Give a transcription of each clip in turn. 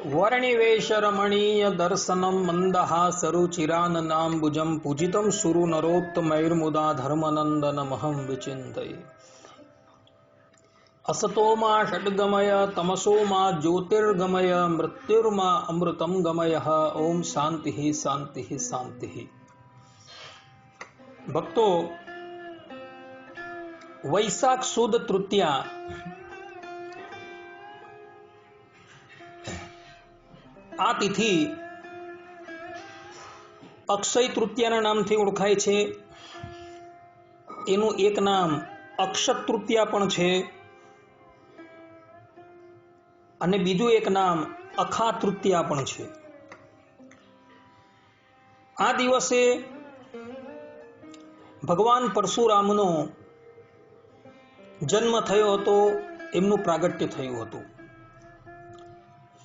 वर्णिवेशरमणीय दर्शनं मन्दहासरुचिराननाम्बुजं पूजितं सुरु नरोत्तमैर्मुदा धर्मनन्दनमहं विचिन्तये। असतो मा षड्गमय तमसो मा ज्योतिर्गमय मृत्युर्मा अमृतं गमय। ओम शांति शांति शांति। भक्तों, वैशाख सुद तृतीया आ तिथि अक्षय तृतीया नाम थी ओळखाय छे। एनु एक नाम अक्षत तृतीया पण छे अने बीजू एक नाम अखा तृतीया पण छे। आ दिवसे भगवान परशुरामनो जन्म थयो हतो, एमनु प्रागट्य थयुं हतुं।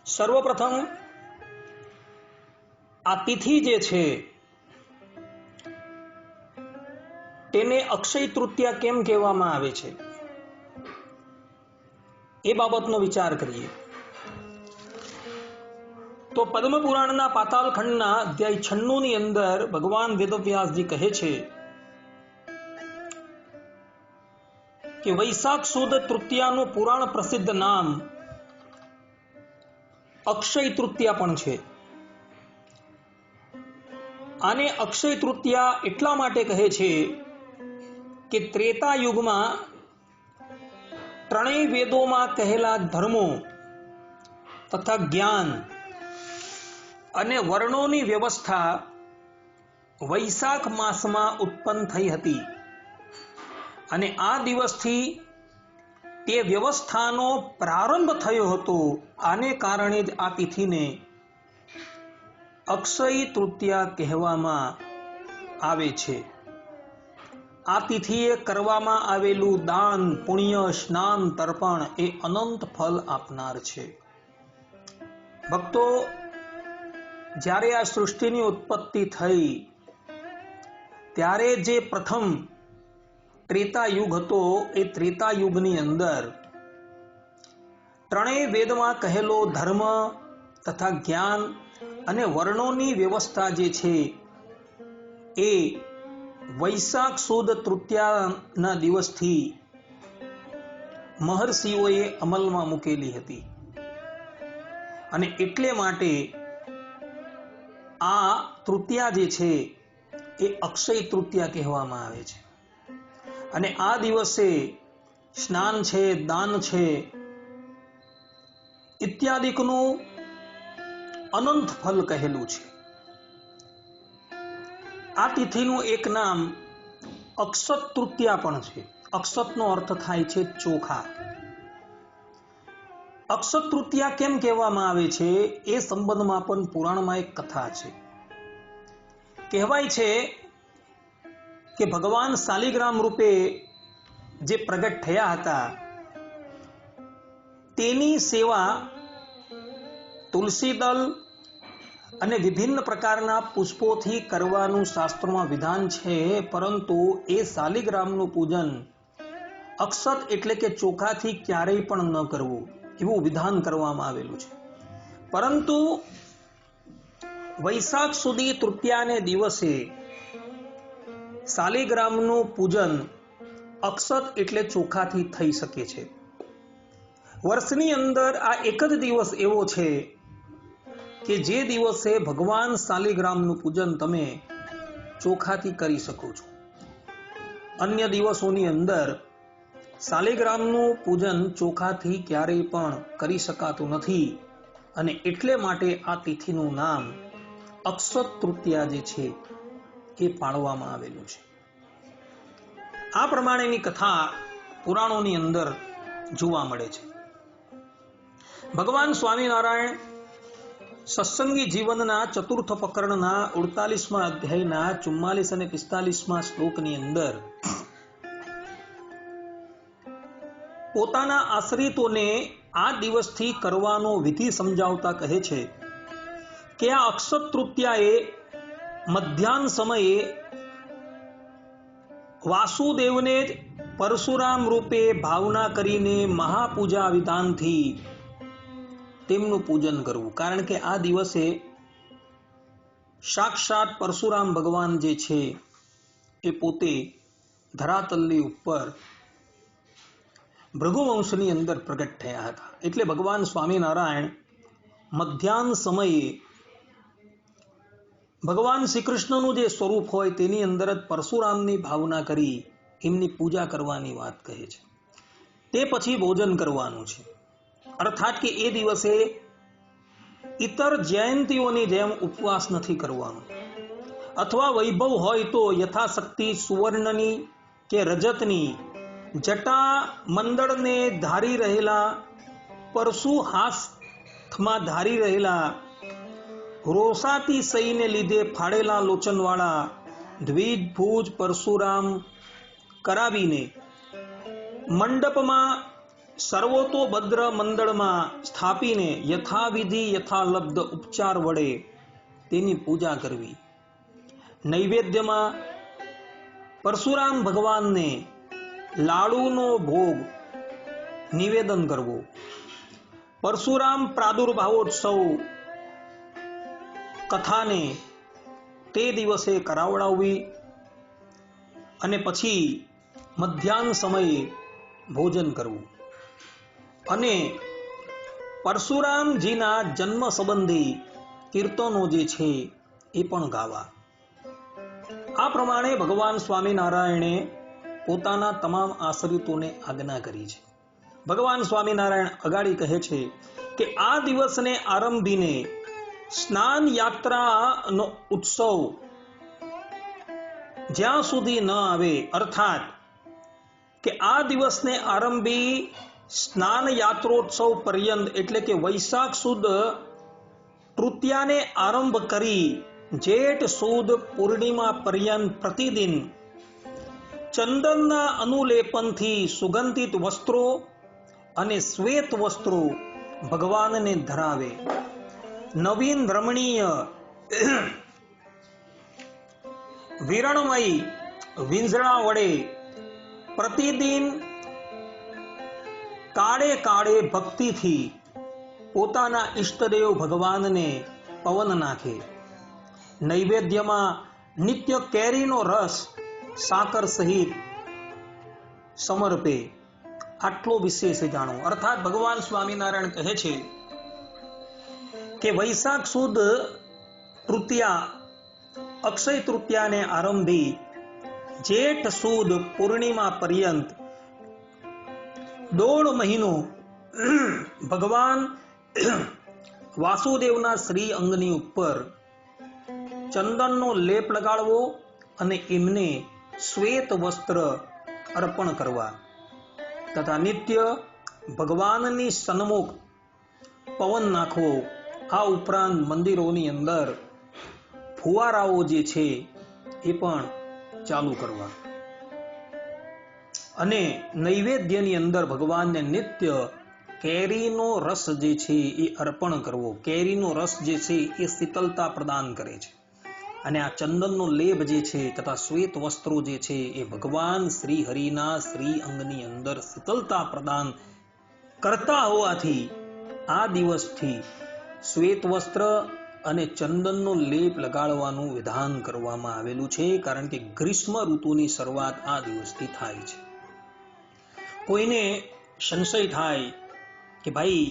सर्वप्रथम आ तिथि जे छे तेने अक्षय तृतीया केम कहेवामां आवे छे ए बाबतनो विचार करिए तो पद्म पुराणना पाताल खंडना अध्याय 96 ની અંદર भगवान वेदव्यासजी कहे छे कि वैशाख सुद तृतीयानुं पुराण प्रसिद्ध नाम अक्षय तृतीया पण छे। आने अक्षय तृतीया एटला माटे कहे छे कि त्रेता युगमां त्रणेय वेदोमां कहेला धर्मो तथा ज्ञान अने वर्णोनी व्यवस्था वैशाख मासमां उत्पन्न थई हती अने आ दिवसथी ते व्यवस्थानो प्रारंभ थयो हतो। आने कारणे ज आ तिथिने अक्षय तृतीया कहेवामां आवे छे। आ तिथिए करवामां आवेलुं दान पुण्य स्नान तर्पण ए अनंत फल आपनार छे। भक्तो, ज्यारे आ सृष्टिनी उत्पत्ति थई त्यारे जे प्रथम त्रेता युग हतो ए त्रेता युगनी अंदर त्रणेय वेदमां कहेलो धर्म तथा ज्ञान अने वर्णोनी व्यवस्था जे छे ए वैशाख सुद तृतीयाना दिवसथी महर्षिओए अमलमां मूकेली हती अने एटले माटे आ तृतीया जे छे ए अक्षय तृतीया कहेवामां आवे छे। अने आ दिवसे स्नान छे, दान छे इत्यादिकनु अनंत फल कहेलू छे। आ तिथिनु एक नाम अक्षत तृतीया पण छे। अक्षतनो अर्थ थाय छे चोखा। अक्षत तृतीया केम कहेवामां आवे छे ए संबंधमां पण पुराणमां एक कथा छे। कहेवाय छे कि भगवान शालिग्राम रूपे जे प्रगट थया हता तेनी सेवा तुलसी दल अने विभिन्न प्रकारना पुष्पोथी करवानुं शास्त्रोमां विधान छे, परंतु ए शालिग्रामनुं पूजन अक्षत एटले के चोखाथी क्यारेय पण न करवुं एवुं विधान करवामां आवेलुं छे। परंतु वैशाख सुदी तृतीयाने दिवसे शालिग्रामनुं पूजन अक्षत एटले चोखाथी थई शके छे। वर्षनी अंदर आ एक ज दिवस एवो छे कि जे दिवसे भगवान शालिग्रामनुं पूजन तमे चोखाथी करी शको छो। अन्य दिवसोनी अंदर शालिग्रामनुं पूजन चोखाथी क्यारेय पण करी शकातुं नथी अने एटले माटे आ तिथिनुं नाम अक्षत तृतीया जे छे ए पाळवामां आवेलुं छे। आ प्रमाणेनी कथा पुराणोनी अंदर जोवा मळे छे। भगवान स्वामीनारायण सत्संगी जीवनना चतुर्थ प्रकरणना 48 अध्यायना 44 અને 45 श्लोकनी अंदर पोताना आश्रितोने आ दिवसथी करवानो विधि समजावता कहे छे कि आ अक्षत तृतीयाए मध्याह्न समये वासुदेवने परशुराम रूपे भावना करीने महापूजा विधान थी તેમનું પૂજન કરવું. કારણ કે આ દિવસે સાક્ષાત પરશુરામ ભગવાન જે છે એ પોતે ધરાતલની ઉપર ભૃગુવંશની અંદર પ્રગટ થયા હતા. એટલે ભગવાન સ્વામિનારાયણ મધ્યાહન સમયે ભગવાન શ્રી કૃષ્ણનું જે સ્વરૂપ હોય તેની અંદર જ પરશુરામની ભાવના કરી એમની પૂજા કરવાની વાત કહે છે. તે પછી ભોજન કરવાનું છે. અર્થાત કે એ દિવસે ઇતર જયંતીઓની જેમ ઉપવાસ નથી કરવાનું, અથવા વૈભવ હોય તો યથાશક્તિ સુવર્ણની કે રજતની જટા મંડળને ધારી રહેલા, પરશુ હાથમાં ધારી રહેલા, રોષાતી સહીને લીધે ફાડેલા લોચનવાળા દ્વિજભુજ પરશુરામ કરાવીને મંડપમાં સર્વતોભદ્ર મંડળમાં સ્થાપીને યથાવિધિ યથાલબ્ધ ઉપચાર વડે તેની પૂજા કરવી. નૈવેદ્યમાં પરશુરામ ભગવાનને લાડુનો ભોગ નિવેદન કરવો. પરશુરામ પ્રાદુર્ભાવોત્સવ કથાને તે દિવસે કરાવડાવવી અને પછી મધ્યાહન સમયે ભોજન કરવું અને પરશુરામજીના જન્મ સંબંધી કીર્તનો જે છે એ પણ ગાવા. આ પ્રમાણે ભગવાન સ્વામિનારાયણે પોતાના તમામ આશ્રિતોને આજ્ઞા કરી છે. ભગવાન સ્વામિનારાયણ અગાડી કહે છે કે આ દિવસને આરંભીને સ્નાન યાત્રાનો ઉત્સવ જ્યાં સુધી ન આવે, અર્થાત કે આ દિવસને આરંભી સ્નાન યાત્રોત્સવ પર્યંત, એટલે કે વૈશાખ સુદ તૃતીયાને આરંભ કરી જેઠ સુદ પૂર્ણિમા પર્યંત પ્રતિદિન ચંદનના અનુલેપનથી સુગંધિત વસ્ત્રો અને શ્વેત વસ્ત્રો ભગવાનને ધરાવે. નવીન રમણીય વિરણમય વિંઝણા વડે પ્રતિદિન કાળે કાળે ભક્તિથી પોતાના ઈષ્ટદેવ ભગવાનને પવન નાખે. નૈવેદ્યમાં નિત્ય કેરીનો રસ સાકર સહિત સમર્પે. આટલો વિશેષ જાણો. અર્થાત ભગવાન સ્વામિનારાયણ કહે છે કે વૈશાખ સુદ તૃતીયા, અક્ષય તૃતીયાને આરંભી જેઠ સુદ પૂર્ણિમા પર્યંત 1.5 મહિનો ભગવાન વાસુદેવના શ્રી અંગની ઉપર ચંદનનો લેપ લગાડવો અને એમને શ્વેત વસ્ત્ર અર્પણ કરવા તથા નિત્ય ભગવાનની સન્મુખ પવન નાખવો. આ ઉપરાંત મંદિરોની અંદર ફુવારાઓ જે છે એ પણ ચાલુ કરવા અને નૈવેદ્યની અંદર ભગવાનને નિત્ય કેરીનો રસ જે છે એ અર્પણ કરવો. કેરીનો રસ જે છે એ શીતળતા પ્રદાન કરે છે અને આ ચંદનનો લેપ જે છે તથા શ્વેત વસ્ત્રો જે છે એ ભગવાન શ્રી હરિના શ્રી અંગની અંદર શીતળતા પ્રદાન કરતા હોવાથી આ દિવસથી શ્વેત વસ્ત્ર અને ચંદનનો લેપ લગાડવાનું વિધાન કરવામાં આવેલું છે. કારણ કે ગ્રીષ્મ ઋતુની શરૂઆત આ દિવસથી થાય છે. કોઈને સંશય થાય કે ભાઈ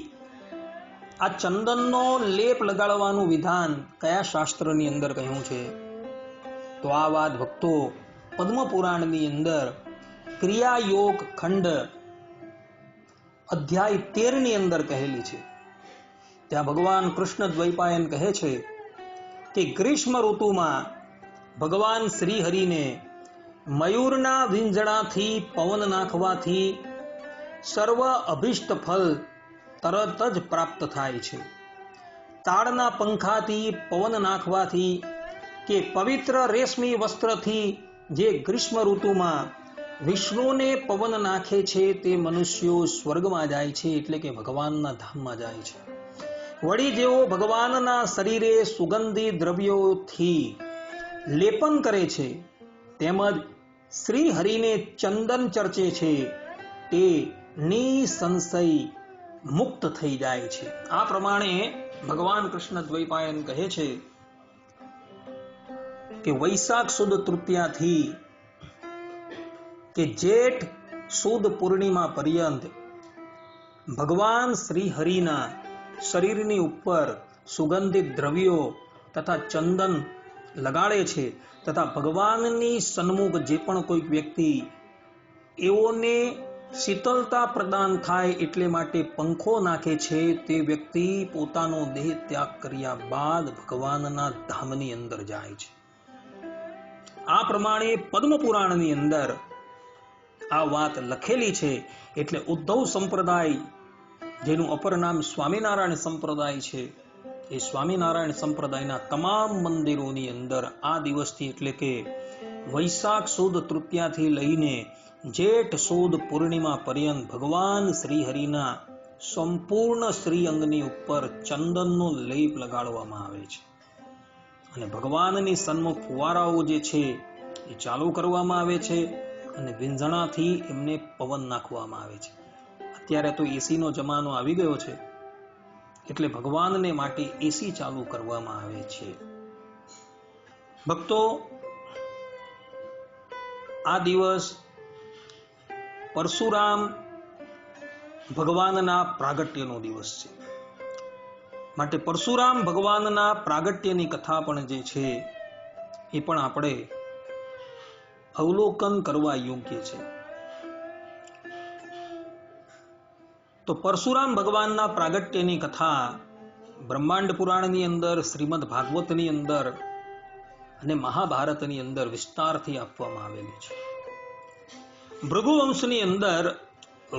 આ ચંદનનો લેપ લગાડવાનું વિધાન કયા શાસ્ત્રની અંદર કહ્યું છે, તો આ વાત ભક્તો પદ્મ પુરાણની અંદર ક્રિયાયોગ ખંડ અધ્યાય 13 ની અંદર કહેલી છે. ત્યાં ભગવાન કૃષ્ણ દ્વૈપાયન કહે છે કે ગ્રીષ્મ ઋતુમાં ભગવાન શ્રી હરિને મયુરના વિંજણાથી પવન નાખવાથી સર્વ અભિષ્ટ ફલ તરત જ પ્રાપ્ત થાય છે. તાડના પંખાથી પવન નાખવાથી કે પવિત્ર રેશમી વસ્ત્રથી જે ગ્રીષ્મ ઋતુમાં વિષ્ણુને પવન નાખે છે તે મનુષ્યો સ્વર્ગમાં જાય છે, એટલે કે ભગવાનના ધામમાં જાય છે. વળી જેઓ ભગવાનના શરીરે સુગંધી દ્રવ્યોથી લેપન કરે છે તેમજ શ્રી હરિને ચંદન ચર્ચે છે તે નિસંશય મુક્ત થઈ જાય છે. આ પ્રમાણે ભગવાન કૃષ્ણ દ્વૈપાયન કહે છે કે વૈશાખ સુદ તૃતીયાથી કે જેઠ સુદ પૂર્ણિમા પર્યંત ભગવાન શ્રી હરિના શરીરની ઉપર સુગંધિત દ્રવ્યો તથા ચંદન લગાડે છે તથા ભગવાનની સન્મુખ જે પણ કોઈક વ્યક્તિ એઓને શીતળતા પ્રદાન થાય એટલે માટે પંખો નાખે છે, તે વ્યક્તિ પોતાનો દેહ ત્યાગ કર્યા બાદ ભગવાનના ધામની અંદર જાય છે. આ પ્રમાણે પદ્મ પુરાણની અંદર આ વાત લખેલી છે. એટલે ઉદ્ધવ સંપ્રદાય, જેનું અપર નામ સ્વામિનારાયણ સંપ્રદાય છે, એ સ્વામિનારાયણ સંપ્રદાયના તમામ મંદિરોની અંદર આ દિવસથી એટલે કે વૈશાખ સુદ તૃતીયાથી લઈને જેઠ સુદ પૂર્ણિમા પર્યંત ભગવાન શ્રી હરિના સંપૂર્ણ શ્રી અંગની ઉપર ચંદનનો લેપ લગાડવામાં આવે છે અને ભગવાનની સન્મુખ ફુવારાઓ જે છે એ ચાલુ કરવામાં આવે છે અને વિંઝણાથી એમને પવન નાખવામાં આવે છે. અત્યારે તો એસીનો જમાનો આવી ગયો છે એટલે ભગવાનને માટે એસી ચાલુ કરવામાં આવે છે. ભક્તો, આ દિવસ પરશુરામ ભગવાનના પ્રાગટ્યનો દિવસ છે. માટે પરશુરામ ભગવાનના પ્રાગટ્યની કથા પણ જે છે એ પણ આપણે અવલોકન કરવા યોગ્ય છે. તો પરશુરામ ભગવાનના પ્રાગટ્યની કથા બ્રહ્માંડ પુરાણની અંદર, શ્રીમદ ભાગવતની અંદર અને મહાભારતની અંદર વિસ્તારથી આપવામાં આવેલી છે. ભૃગુવંશની અંદર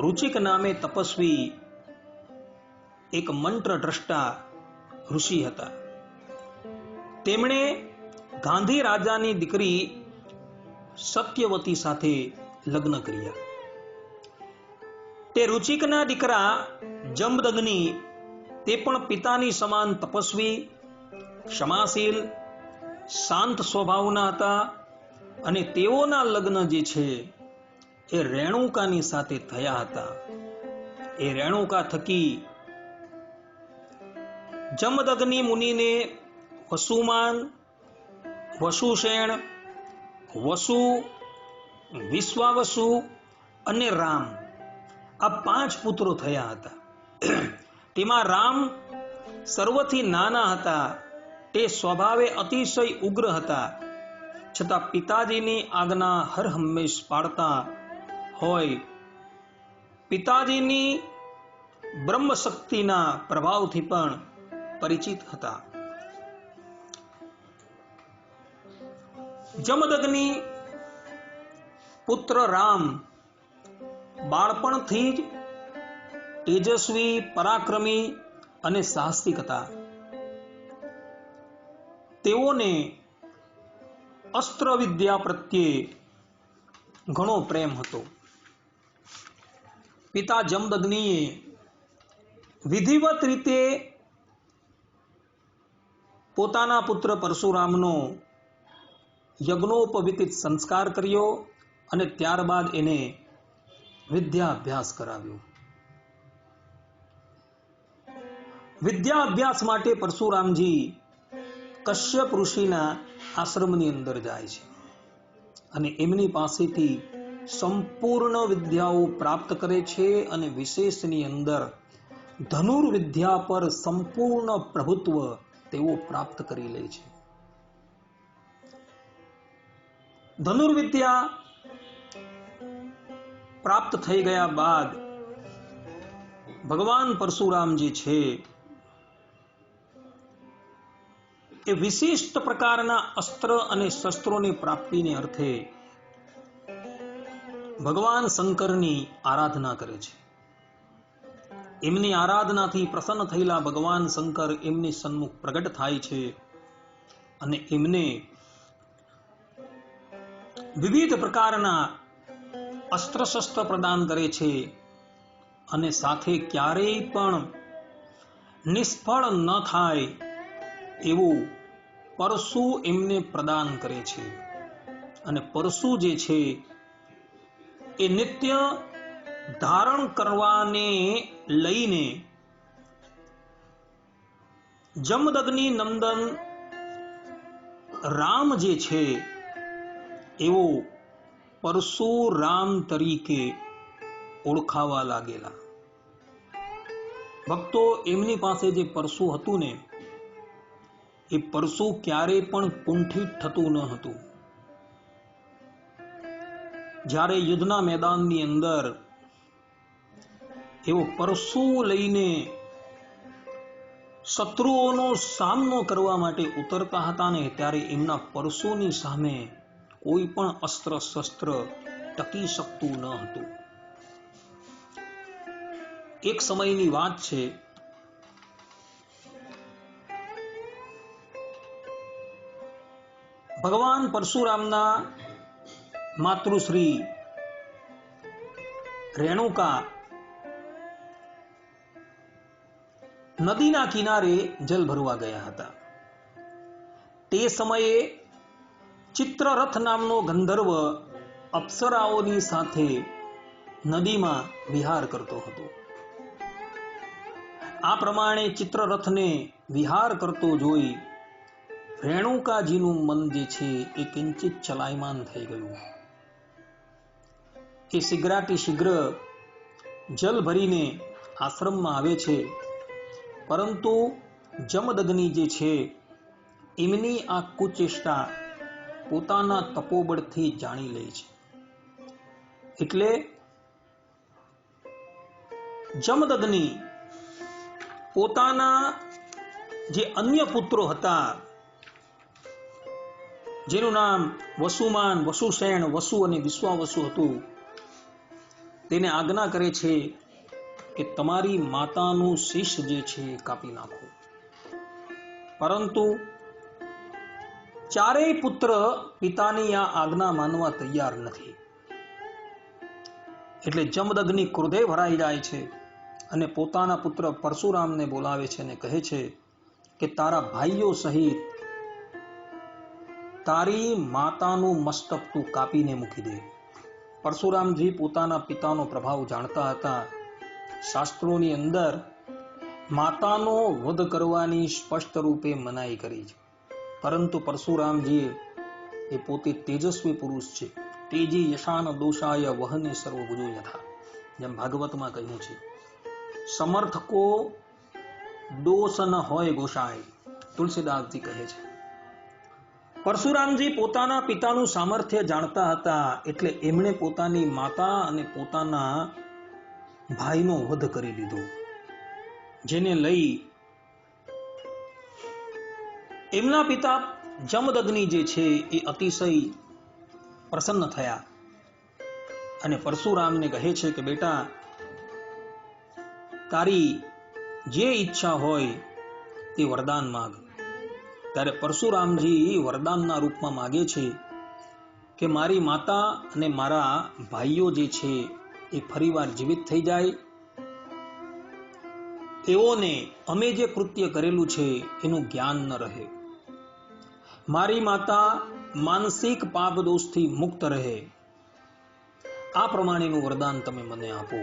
રુચિક નામે તપસ્વી એક મંત્ર દ્રષ્ટા ઋષિ હતા. તેમણે ગાંધી રાજાની દીકરી સત્યવતી સાથે લગ્ન કર્યા. તે રુચિકના દીકરા જમદગ્નિ, તે પણ પિતાની સમાન તપસ્વી, ક્ષમાશીલ, શાંત સ્વભાવના હતા અને તેઓના લગ્ન જે છે એ રેણુકાની સાથે થયા હતા. એ રેણુકા થકી જમદગ્નિ મુનિને વસુમાન, વસુસેન, વસુ, વિશ્વાવસુ અને રામ, આ 5 પુત્રો થયા હતા. તેમાં રામ સર્વથી નાના હતા. તે સ્વભાવે અતિશય ઉગ્ર હતા, છતાં પિતાજીની આજ્ઞા હર હંમેશ પાળતા હોય. પિતાજીની બ્રહ્મ શક્તિના પ્રભાવથી પણ પરિચિત હતા. જમદગ્નિ પુત્ર રામ બાળપણથી જ તેજસ્વી, પરાક્રમી અને સાહસિક હતા. તેઓને અસ્ત્ર વિદ્યા પ્રત્યે ઘણો પ્રેમ હતો. પિતા જમદગ્નિએ વિધિવત રીતે પોતાના પુત્ર પરશુરામનો યજ્ઞોપવિત સંસ્કાર કર્યો અને ત્યારબાદ એને વિદ્યા અભ્યાસ કરાવ્યો. વિદ્યા અભ્યાસ માટે પરશુરામજી કશ્યપ ઋષિના આશ્રમની અંદર જાય છે અને એમની પાસેથી સંપૂર્ણ વિદ્યાઓ પ્રાપ્ત કરે છે અને વિશેષની અંદર ધનુર્વિદ્યા પર સંપૂર્ણ પ્રભુત્વ તેઓ પ્રાપ્ત કરી લે છે. ધનુર્વિદ્યા પ્રાપ્ત થઈ ગયા બાદ ભગવાન પરશુરામ જે છે એ વિશિષ્ટ પ્રકારના અસ્ત્ર અને શસ્ત્રોની પ્રાપ્તિને અર્થે ભગવાન શંકરની આરાધના કરે છે. એમની આરાધનાથી પ્રસન્ન થયેલા ભગવાન શંકર એમની સન્મુખ પ્રગટ થાય છે અને એમને વિવિધ પ્રકારના અસ્ત્ર શસ્ત્ર પ્રદાન કરે છે અને સાથે ક્યારેય પણ નિષ્ફળ ન થાય એવું પરશુ એમને પ્રદાન કરે છે. અને પરશુ જે છે એ નિત્ય ધારણ કરવાને લઈને જમદગ્નિ નંદન રામ જે છે એવો પરશુરામ તરીકે ઓળખાવા લાગેલા. ભક્તો, એમની પાસે જે પરશુ હતું ને, એ પરશુ ક્યારે પણ કુંઠિત થતું ન હતું. જ્યારે યુદ્ધના મેદાનની અંદર એવો પરશુ લઈને શત્રુઓનો સામનો કરવા માટે ઉતરતા હતા ને, ત્યારે એમના પરશુની સામે કોઈ પણ અસ્ત્ર શસ્ત્ર ટકી શકતું ન હતું. એક સમયની વાત છે, ભગવાન પરશુરામના માતૃશ્રી રેણુકા નદીના કિનારે જલ ભરવા ગયા હતા. તે સમયે ચિત્રરથ નામનો ગંધર્વ અપ્સરાઓની સાથે નદીમાં વિહાર કરતો હતો. આ પ્રમાણે ચિત્રરથને વિહાર કરતો જોઈ રેણુકાજીનું મન જે છે એ કિંચિત ચલાયમાન થઈ ગયું. એ શીઘ્રાતિ શીઘ્ર જલ ભરીને આશ્રમમાં આવે છે, પરંતુ જમદગ્નિ જે છે એમની આ કુચેષ્ટા પોતાના તપોબળથી જાણી લે છે. એટલે જમદગ્નિ પોતાના જે અન્ય પુત્રો હતા, જેનું નામ વસુમાન, વસુસેન, વસુ અને વિશ્વાવસુ હતું, તેને આજ્ઞા કરે છે કે તમારી માતાનું શીશ જે છે એ કાપી નાખો. પરંતુ ચારેય પુત્ર પિતાની આ આજ્ઞા માનવા તૈયાર નથી. એટલે જમદગ્નિ ક્રોધે ભરાઈ જાય છે અને પોતાના પુત્ર પરશુરામને બોલાવે છે અને કહે છે કે તારા ભાઈઓ સહિત તારી માતાનું મસ્તક તું કાપીને મૂકી દે. પરશુરામજી પોતાના પિતાનો પ્રભાવ જાણતા હતા. શાસ્ત્રોની અંદર માતાનો વધ કરવાની સ્પષ્ટ રૂપે મનાઈ કરી છે, પરંતુ પરશુરામજી એ પોતે તેજસ્વી પુરુષ છે. તેજી યશાન દોષાય વહને સર્વભુજો યથા, જેમ ભાગવતમાં કહ્યું છે. સમર્થકો દોષ ન હોય ગોસાય, તુલસીદાસજી કહે છે. પરશુરામજી પોતાના પિતાનું સામર્થ્ય જાણતા હતા, એટલે એમણે પોતાની માતા અને પોતાના ભાઈનો વધ કરી દીધો, જેને લઈ એમના પિતા જમદગ્નિ જે છે એ અતિશય પ્રસન્ન થયા અને પરશુરામને કહે છે કે બેટા, તારી જે ઈચ્છા હોય તે વરદાન માંગ. ત્યારે પરશુરામજી વરદાનના રૂપમાં માગે છે કે મારી માતા અને મારા ભાઈઓ જે છે એ ફરીવાર જીવિત થઈ જાય, તેઓને અમે જે કૃત્ય કરેલું છે એનું જ્ઞાન ન રહે, મારી માતા માનસિક પાપ દોષથી મુક્ત રહે. આ પ્રમાણેનું વરદાન તમે મને આપો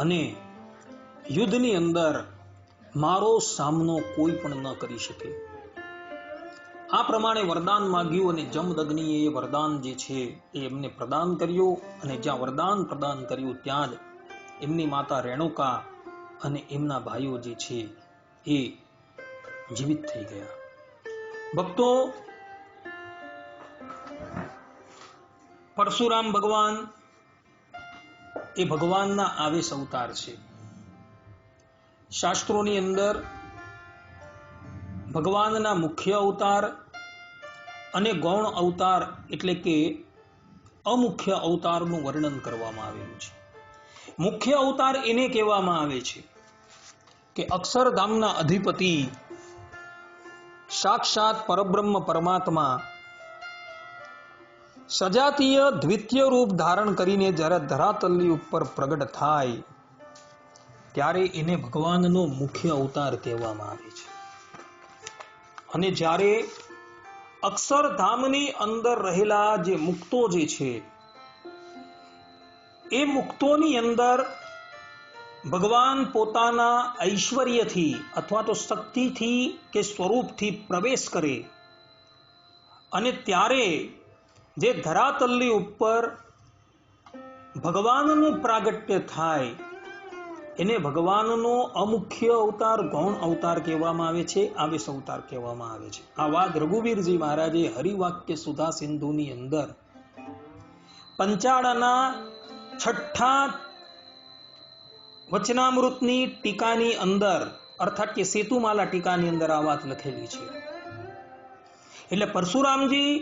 અને યુદ્ધની અંદર મારો સામનો કોઈ પણ ન કરી શકે. આ પ્રમાણે વરદાન માંગ્યું અને જમદગ્નિએ એ વરદાન જે છે એ એમને પ્રદાન કર્યું. અને જ્યાં વરદાન પ્રદાન કર્યું ત્યાં જ એમની માતા રેણુકા અને એમના ભાઈઓ જે છે એ જીવિત થઈ ગયા. ભક્તો, પરશુરામ ભગવાન એ ભગવાનના આવેશ અવતાર છે. શાસ્ત્રોની અંદર ભગવાનના મુખ્ય અવતાર અને ગૌણ અવતાર એટલે કે અમુખ્ય અવતારનું વર્ણન કરવામાં આવેલું છે. મુખ્ય અવતાર એને કહેવામાં આવે છે કે અક્ષરધામના અધિપતિ સાક્ષાત પરબ્રહ્મ પરમાત્મા સજાતીય દ્વિતીય રૂપ ધારણ કરીને જ્યારે ધરાતલની ઉપર પ્રગટ થાય ત્યારે એને ભગવાનનો મુખ્ય અવતાર કહેવામાં આવે છે. અને જ્યારે અક્ષરધામની અંદર રહેલા જે મુક્તો જે છે એ મુક્તોની અંદર ભગવાન પોતાના ઐશ્વર્યથી અથવા તો શક્તિથી કે સ્વરૂપથી પ્રવેશ કરે અને ત્યારે જે ધરાતલની ઉપર ભગવાનનું પ્રાગટ્ય થાય એને ભગવાનનો અમુખ્ય અવતાર ગૌણ અવતાર કહેવામાં આવે છે, આવેશ અવતાર કહેવામાં આવે છે. આ વાત રઘુવીરજી મહારાજે હરિવાક્ય સુધા સિંધુની અંદર પંચાળાના 6ઠ્ઠા વચનામૃતની ટીકાની અંદર અર્થાત કે સેતુમાલા ટીકાની અંદર આ વાત લખેલી છે. એટલે પરશુરામજી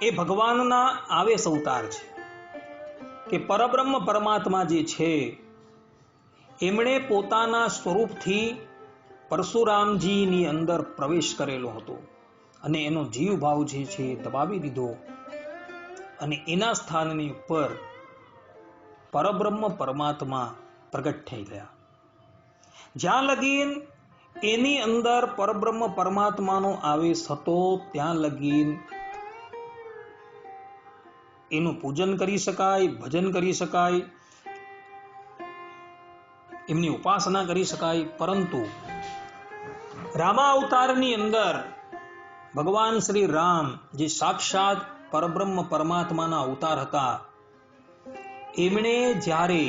એ ભગવાનના આવેશ અવતાર છે કે પરબ્રહ્મ પરમાત્મા જે છે એમણે પોતાના સ્વરૂપથી પરશુરામજીની અંદર પ્રવેશ કરેલો હતો અને એનો જીવ ભાવ જે છે દબાવી દીધો અને એના સ્થાનની ઉપર પરબ્રહ્મ પરમાત્મા પ્રગટ થઈ ગયા. જ્યાં લગીન એની અંદર પરબ્રહ્મ પરમાત્માનો આવેશ હતો ત્યાં લગીન એનું પૂજન કરી શકાય, ભજન કરી શકાય, એમની ઉપાસના કરી શકાય. પરંતુ રામા અવતારની અંદર ભગવાન શ્રી રામ જે સાક્ષાત પરબ્રહ્મ પરમાત્માના અવતાર હતા, એમણે જ્યારે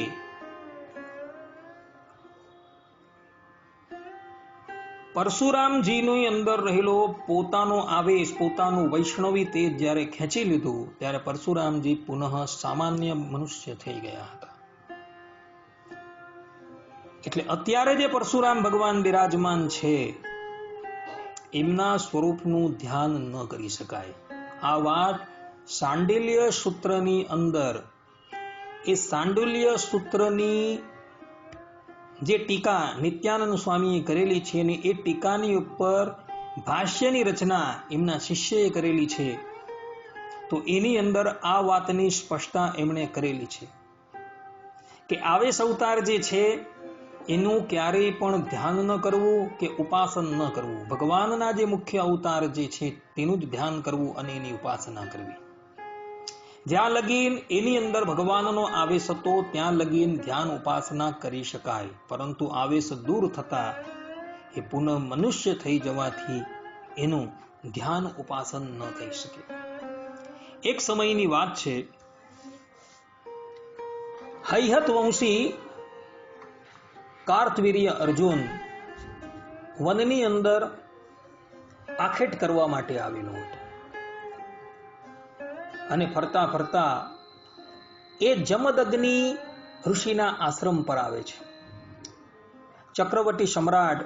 પરશુરામજીની અંદર રહેલો પોતાનો આવેશ, પોતાનું વૈષ્ણવી તેજ જ્યારે ખેંચી લીધું ત્યારે પરશુરામજી પુનઃ સામાન્ય મનુષ્ય થઈ ગયા હતા. એટલે અત્યારે જે પરશુરામ ભગવાન બિરાજમાન છે એમના સ્વરૂપનું ધ્યાન ન કરી શકાય. આ વાત સાંડિલ્ય સૂત્રની અંદર એ સાંડિલ્ય સૂત્રની જે ટીકા નિત્યાનંદ સ્વામીએ કરેલી છે અને એ ટીકાની ઉપર ભાષ્યની રચના એમના શિષ્યએ કરેલી છે, તો એની અંદર આ વાતની સ્પષ્ટતા એમણે કરેલી છે કે આવેશ અવતાર જે છે એનું ક્યારેય પણ ધ્યાન ન કરવું કે ઉપાસન ન કરવું. ભગવાનના જે મુખ્ય અવતાર જે છે તેનું જ ધ્યાન કરવું અને એની ઉપાસના કરવી. જ્યાં લગીન એની અંદર ભગવાનનો આવેશ હતો ત્યાં લગીન ધ્યાન ઉપાસના કરી શકાય, પરંતુ આવેશ દૂર થતા એ પુનઃ મનુષ્ય થઈ જવાથી એનું ધ્યાન ઉપાસન ન થઈ શકે. એક સમયની વાત છે, હૈહત વંશી કાર્તવીર્ય અર્જુન વનની અંદર આખેટ કરવા માટે આવેલો હતો અને ફરતા ફરતા એ જમદગ્નિ ઋષિના આશ્રમ પર આવે છે. ચક્રવર્તી સમ્રાટ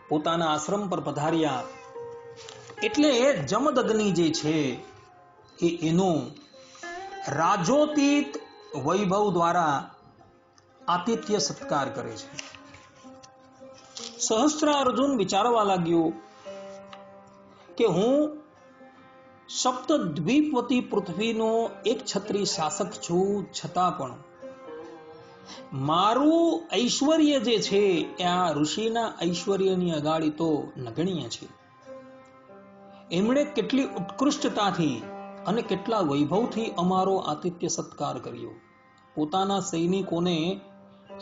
પોતાના આશ્રમ પર પધાર્યા એટલે જમદગ્નિ જે છે એ એનો રાજોતિત વૈભવ દ્વારા આતિથ્ય સત્કાર કરે છે. સહસ્ત્રાર્જુન વિચારવા લાગ્યો કે હું સપ્તદ્વીપવતી પૃથ્વીનો એક છત્રી શાસક છું, છતાં પણ મારું ઐશ્વર્ય જે છે એ આ ઋષિના ઐશ્વર્યની અગાડી તો નગણ્ય છે. એમણે કેટલી ઉત્કૃષ્ટતાથી અને કેટલા વૈભવથી અમારો આતિથ્ય સત્કાર કર્યો. પોતાના સૈનિકોને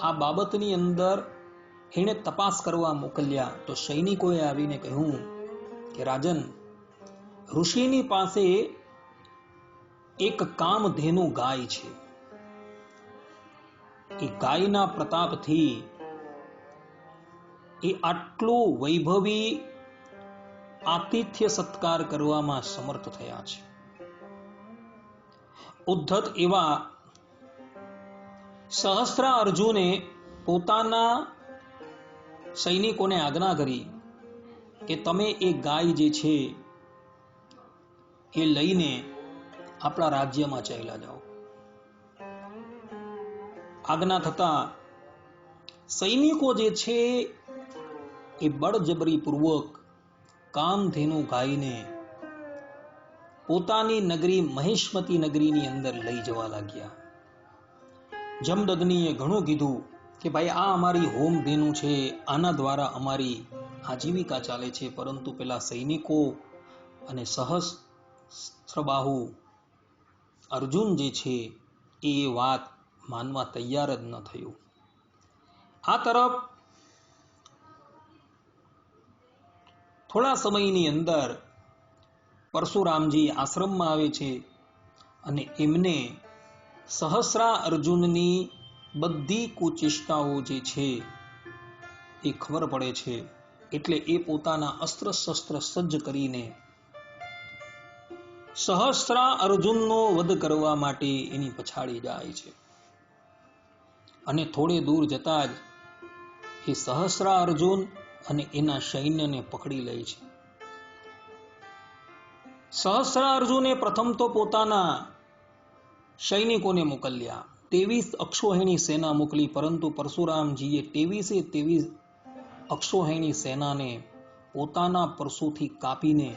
આ બાબતની અંદર એણે તપાસ કરવા મોકલ્યા તો સૈનિકોએ આવીને કહ્યું કે રાજન, ઋષિની પાસે એક કામધેનુ ગાય છે. એ ગાયના પ્રતાપથી એ આટલું વૈભવી આતિથ્ય સત્કાર કરવામાં સમર્થ થયા છે. ઉદ્ધત એવા સહસ્ત્રાર્જુને પોતાના સૈનિકોને આજ્ઞા કરી કે તમે એ ગાય જે છે એ લઈને આપણા રાજ્યમાં ચાલ્યા જાઓ. આજ્ઞા થતા સૈનિકો જે છે એ બળજબરી પૂર્વક કામધેનુ ગાયને પોતાની નગરી મહેશ્મતી નગરીની અંદર લઈ જવા લાગ્યા. જમદગ્નિએ ઘણું કીધું કે ભાઈ આ અમારી હોમધેનુ છે, આના દ્વારા અમારી આજીવિકા ચાલે છે, પરંતુ પેલા સૈનિકો અને સહસ્ત્રબાહુ અર્જુન જે છે એ વાત માનવા તૈયાર જ ન થયું. આ તરફ થોડા સમયની અંદર પરશુરામજી આશ્રમમાં આવે છે અને એમને સહસ્રા અર્જુનની બધી કુચેષ્ટાઓ જે છે એ ખબર પડે છે. એટલે એ પોતાના અસ્ત્ર શસ્ત્ર સજ્જ કરીને સહસ્રા અર્જુનનો વધ કરવા માટે એની પછાડી જાય છે. અને થોડે દૂર જતા જ એ સહસ્રા અર્જુન અને એના સૈન્યને પકડી લે છે. સહસ્રા અર્જુને પ્રથમ તો પોતાના સૈનિકોને મોકલ્યા, 23 અક્ષોહિણી સેના મોકલી, પરંતુ પરશુરામજીએ 23 અક્ષોહિણી સેનાને પોતાના પરશુથી કાપીને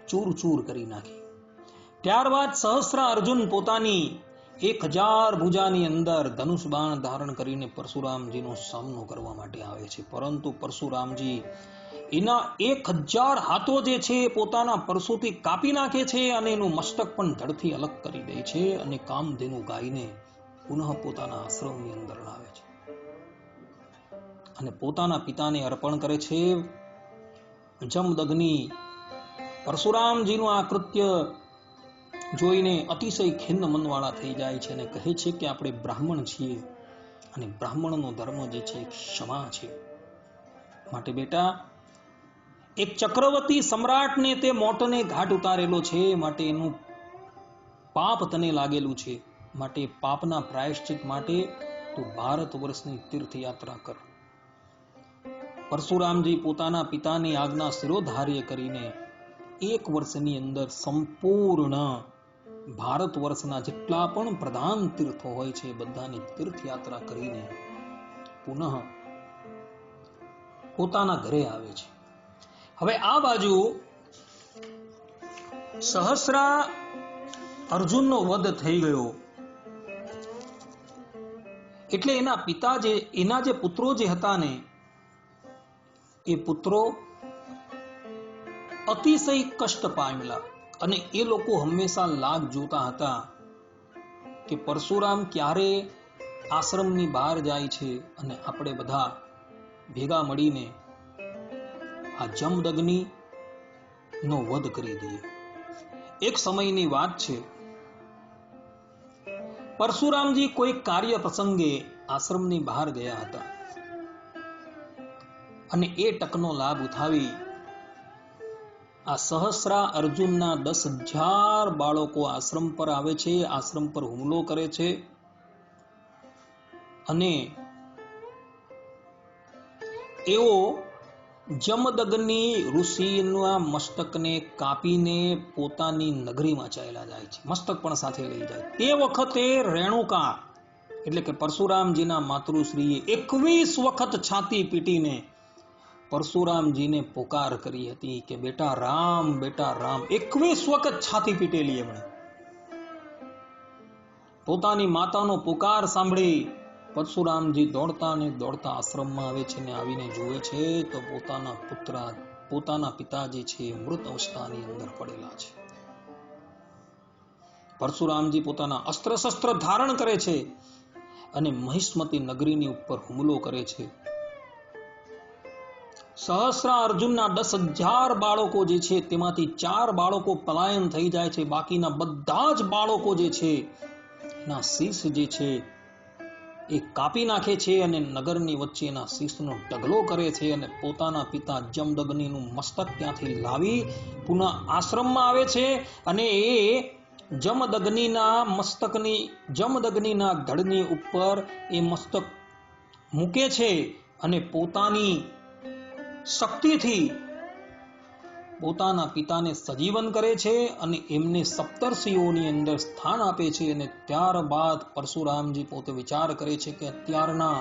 ચૂર ચૂર કરી નાખી. ત્યારબાદ સહસ્રા અર્જુન પોતાની 1000 ભુજાની અંદર ધનુષ બાણ ધારણ કરીને પરશુરામજીનો સામનો કરવા માટે આવે છે. પરંતુ પરશુરામજી એના 1000 હાથો જે છે પોતાના પરશુથી કાપી નાખે છે અને એનું મસ્તક પણ ધડથી અલગ કરી દે છે અને કામધેનુ ગાયને પુનઃ પોતાના આશ્રમની અંદર લાવે છે અને પોતાના પિતાને અર્પણ કરે છે. જમદગ્નિ પરશુરામજીનું આ કૃત્ય જોઈને અતિશય ખિન્ન મનવાળા થઈ જાય છે અને કહે છે કે આપણે બ્રાહ્મણ છીએ અને બ્રાહ્મણનો ધર્મ જે છે ક્ષમા છે. માટે બેટા, એક ચક્રવર્તી સમ્રાટને તે મોટને ઘાટ ઉતારેલો છે, માટે એનું પાપ તને લાગેલું છે. માટે પાપના પ્રાયશ્ચિત માટે તું ભારત વર્ષની તીર્થયાત્રા કર. પરશુરામજી પોતાના પિતાની આજ્ઞા શિરોધાર્ય કરીને 1 વર્ષની અંદર સંપૂર્ણ ભારત વર્ષના જેટલા પણ પ્રધાન તીર્થો હોય છે બધાની તીર્થયાત્રા કરીને પુનઃ પોતાના ઘરે આવે છે. હવે આ બાજુ સહસ્રા અર્જુનનો વધ થઈ ગયો એટલે એના પિતા એના જે પુત્રો જે હતા ને એ પુત્રો અતિશય કષ્ટ પામેલા અને એ લોકો હંમેશા લાગ જોતા હતા કે પરશુરામ ક્યારે આશ્રમની બહાર જાય છે અને આપણે બધા ભેગા મળીને આ જમદગ્નિ નો વધ કરી દઈએ. એક સમયની વાત છે, પરશુરામજી કોઈ કાર્ય પ્રસંગે આશ્રમની બહાર ગયા હતા અને એ તકનો લાભ ઉઠાવી આ સહસ્રા અર્જુનના 10,000 બાળકો આશ્રમ પર આવે છે, આશ્રમ પર હુમલો કરે છે અને એઓ જમદગ્નિ ઋષિના મસ્તકને કાપીને પોતાની નગરીમાં ચાલ્યા જાય છે. મસ્તક પણ સાથે લઈ જાય. તે વખતે રેણુકા એટલે કે પરશુરામજીના માતૃશ્રીએ 21 વખત છાતી પીટીને પરશુરામજીને પોકાર કરી હતી કે બેટા રામ, બેટા રામ. 21 વખત છાતી પીટેલી એમણે. પોતાની માતાનો પુકાર સાંભળી પરશુરામજી દોડતા ને દોડતા આશ્રમમાં આવે છે ને આવીને જુએ છે તો પોતાના પિતાજી છે મૃત અવસ્થાની અંદર પડેલા છે. પરશુરામજી પોતાના અસ્ત્ર શસ્ત્ર ધારણ કરે છે અને મહિષ્મતી નગરીની ઉપર હુમલો કરે છે. સહસ્રા અર્જુનના 10,000 બાળકો જે છે તેમાંથી 4 બાળકો પલાયન થઈ જાય છે. બાકીના બધા જ બાળકો જે છે એના શીશ જે છે એ કાપી નાખે છે અને નગરની વચ્ચે એના શીશનો ઢગલો કરે છે અને પોતાના પિતા જમદગ્નિનું મસ્તક ત્યાંથી લાવી પુનઃ આશ્રમમાં આવે છે અને એ જમદગ્નિના ધડની ઉપર એ મસ્તક મૂકે છે અને પોતાની શક્તિથી પોતાના પિતાને સજીવન કરે છે અને એમને સપ્તર્ષિઓની અંદર સ્થાન આપે છે. અને ત્યારબાદ પરશુરામજી પોતે વિચાર કરે છે કે અત્યારના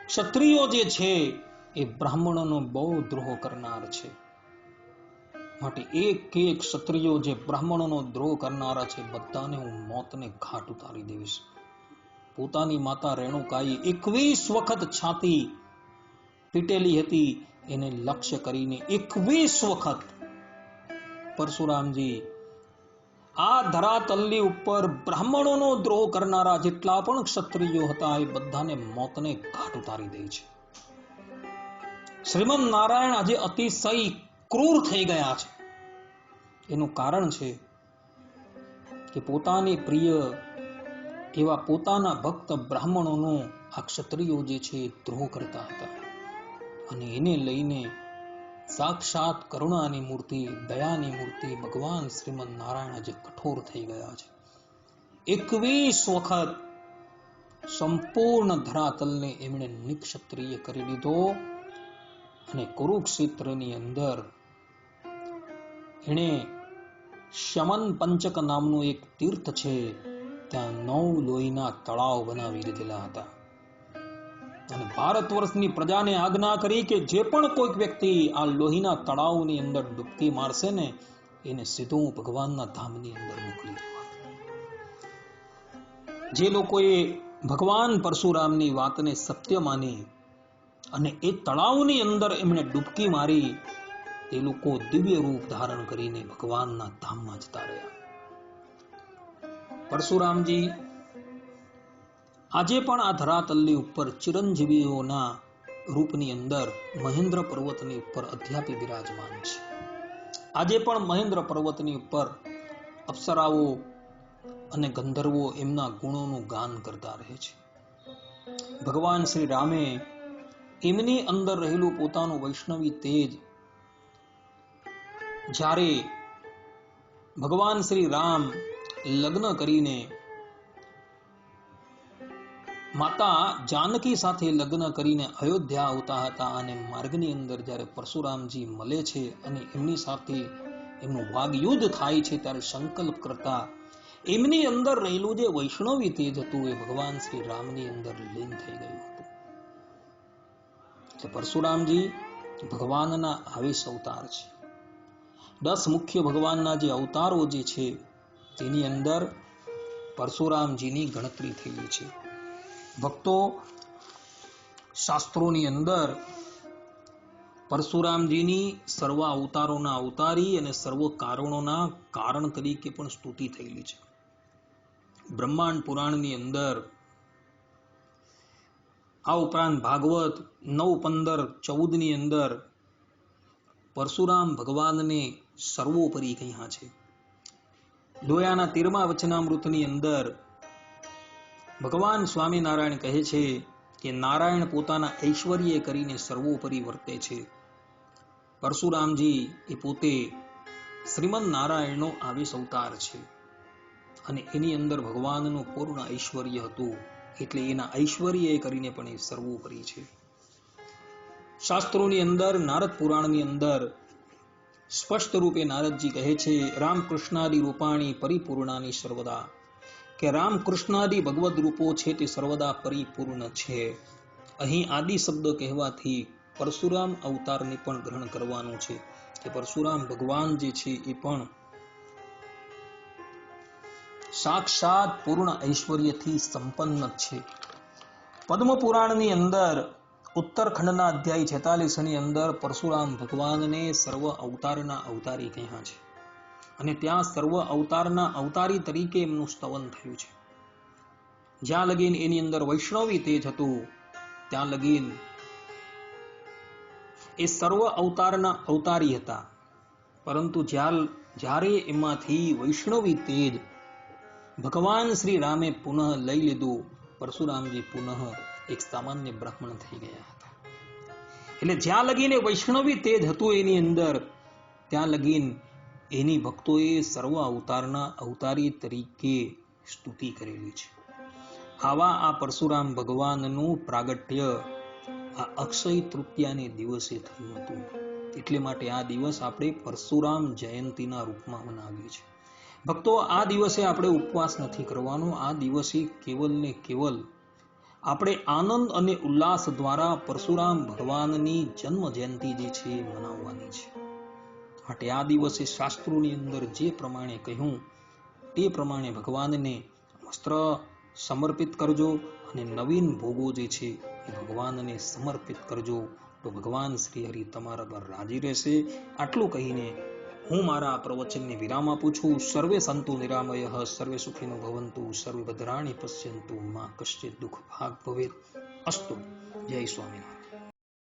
ક્ષત્રિયો જે છે એ બ્રાહ્મણોનો બહુ દ્રોહ કરનાર છે, માટે એક ક્ષત્રિયો જે બ્રાહ્મણોનો દ્રોહ કરનારા છે બધાને હું મોતને ઘાટ ઉતારી દઈશ. પોતાની માતા રેણુકાએ 21 વખત છાતી પીટેલી હતી એને લક્ષ્ય કરીને 21 વખત પરશુરામજી આ ધરાતલની ઉપર બ્રાહ્મણોનો દ્રોહ કરનારા જેટલા પણ ક્ષત્રિયો હતા એ બધાને મોતને ઘાટ ઉતારી દે છે. શ્રીમદ નારાયણ આજે અતિશય ક્રૂર થઈ ગયા છે. એનું કારણ છે કે પોતાની પ્રિય એવા પોતાના ભક્ત બ્રાહ્મણોનો આ ક્ષત્રિયો જે છે દ્રોહ કરતા હતા અને એને લઈને સાક્ષાત કરુણાની મૂર્તિ, દયાની મૂર્તિ ભગવાન શ્રીમદ નારાયણ આજે કઠોર થઈ ગયા છે. 21 વખત સંપૂર્ણ ધરાતલને એમણે નિક્ષત્રિય કરી દીધો અને કુરુક્ષેત્રની અંદર એણે શમન પંચક નામનું એક તીર્થ છે, ત્યાં 9 લોહીના તળાવ બનાવી દીધેલા હતા અને ભારત વર્ષની પ્રજાને આજ્ઞા કરી કે જે પણ કોઈક વ્યક્તિ આ લોહીના તળાવની અંદર ડૂબકી મારશે ને એને સીધું ભગવાનના ધામની અંદર મોકલી દેવા. જે લોકોએ ભગવાન પરશુરામની વાતને સત્ય માની અને એ તળાવની અંદર એમણે ડૂબકી મારી, એ લોકો દિવ્ય રૂપ ધારણ કરીને ભગવાનના ધામમાં જતા રહ્યા. પરશુરામજી આજે પણ આ ધરાતલની ઉપર ચિરંજીવીઓના રૂપની અંદર મહેન્દ્ર પર્વતની ઉપર અધ્યાપી બિરાજમાન છે. આજે પણ મહેન્દ્ર પર્વતની ઉપર અપ્સરાઓ અને ગંધર્વો એમના ગુણોનું ગાન કરતા રહે છે. ભગવાન શ્રી રામે એમની અંદર રહેલું પોતાનું વૈષ્ણવી તેજ જ્યારે ભગવાન શ્રી રામ લગ્ન કરીને માતા જાનકી સાથે લગ્ન કરીને અયોધ્યા આવતા હતા અને માર્ગની અંદર જ્યારે પરશુરામજી મળે છે અને એમની સાથે એમનું વાગયુદ્ધ થાય છે ત્યારે સંકલ્પ કરતા એમની અંદર રહેલું જે વૈષ્ણવી તેજ હતું એ ભગવાન શ્રી રામની અંદર લીન થઈ ગયું હતું. એટલે પરશુરામજી ભગવાનના આવેશ અવતાર છે. 10 મુખ્ય ભગવાનના જે અવતારો જે છે તેની અંદર પરશુરામજીની ગણતરી થયેલી છે. ભક્તો, શાસ્ત્રોની અંદર પરશુરામજીની સર્વ અવતારોના અવતારી અને સર્વ કારણોના કારણ તરીકે પણ સ્તુતિ થયેલી છે. બ્રહ્માંડ પુરાણની અંદર આ ઉપરાંત ભાગવત 9:15-14 ની અંદર પરશુરામ ભગવાનને સર્વોપરી કહ્યા છે. લોયાના 13મા વચનામૃતની અંદર ભગવાન સ્વામિનારાયણ કહે છે કે નારાયણ પોતાના ઐશ્વર્ય કરીને સર્વોપરી વર્તે છે. પરશુરામજી એ પોતે શ્રીમદ નારાયણનો આવેશ અવતાર છે અને એની અંદર ભગવાનનું પૂર્ણ ઐશ્વર્ય હતું એટલે એના ઐશ્વર્ય કરીને પણ એ સર્વોપરી છે. શાસ્ત્રોની અંદર નારદ પુરાણની અંદર સ્પષ્ટ રૂપે નારદજી કહે છે રામકૃષ્ણાદિ રૂપાણી પરિપૂર્ણાની સર્વદા, કે રામકૃષ્ણાદિ ભગવદ રૂપો છે તે સર્વદા પરિપૂર્ણ છે. અહીં આદિ શબ્દ કહેવાથી પરશુરામ અવતારને પણ ગ્રહણ કરવાનું છે કે પરશુરામ ભગવાન જે છે એ પણ સાક્ષાત પૂર્ણ ઐશ્વર્યથી સંપન્ન છે. પદ્મ પુરાણની અંદર ઉત્તરખંડના અધ્યાય 46 ની અંદર પરશુરામ ભગવાનને સર્વ અવતારના અવતારી કહ્યા છે અને ત્યાં સર્વ અવતારના અવતારી તરીકે એમનું સ્તવન થયું છે. જ્યાં લગીન એની અંદર વૈષ્ણવી તેજ હતું ત્યાં લગીન એ સર્વ અવતારના અવતારી હતા, પરંતુ જ્યારે એમાંથી વૈષ્ણવી તેજ ભગવાન શ્રી રામે પુનઃ લઈ લીધું, પરશુરામજી પુનઃ એક સામાન્ય બ્રાહ્મણ થઈ ગયા હતા. એટલે જ્યાં લગીને વૈષ્ણવી તેજ હતું એની અંદર ત્યાં લગીન એની ભક્તોએ સર્વ અવતારના અવતારી તરીકે સ્તુતિ કરેલી છે. આવા આ પરશુરામ ભગવાનનું પ્રાગટ્ય આ અક્ષય તૃતીયાને દિવસે થયું હતું. એટલે માટે આ દિવસ આપણે પરશુરામ જયંતીના રૂપમાં મનાવીએ છીએ. ભક્તો, આ દિવસે આપણે ઉપવાસ નથી કરવાનો. આ દિવસે કેવલ ને કેવલ આપણે આનંદ અને ઉલ્લાસ દ્વારા પરશુરામ ભગવાનની જન્મ જયંતિ જે છે એ મનાવવાની છે. માટે આ દિવસે શાસ્ત્રોની અંદર જે પ્રમાણે કહ્યું તે પ્રમાણે ભગવાનને વસ્ત્ર સમર્પિત કરજો અને નવીન ભોગો જે છે એ ભગવાનને સમર્પિત કરજો તો ભગવાન શ્રી હરિ તમારા પર રાજી રહેશે. આટલું કહીને હું મારા પ્રવચનને વિરામ આપું છું. સર્વે સંતુ નિરામયઃ, સર્વે સુખિનો ભવંતુ, સર્વે ભદ્રાણી પશ્યંતુ, મા કશ્ચિત દુઃખ ભાગ ભવેત. અસ્તુ. જય સ્વામિનારાયણ.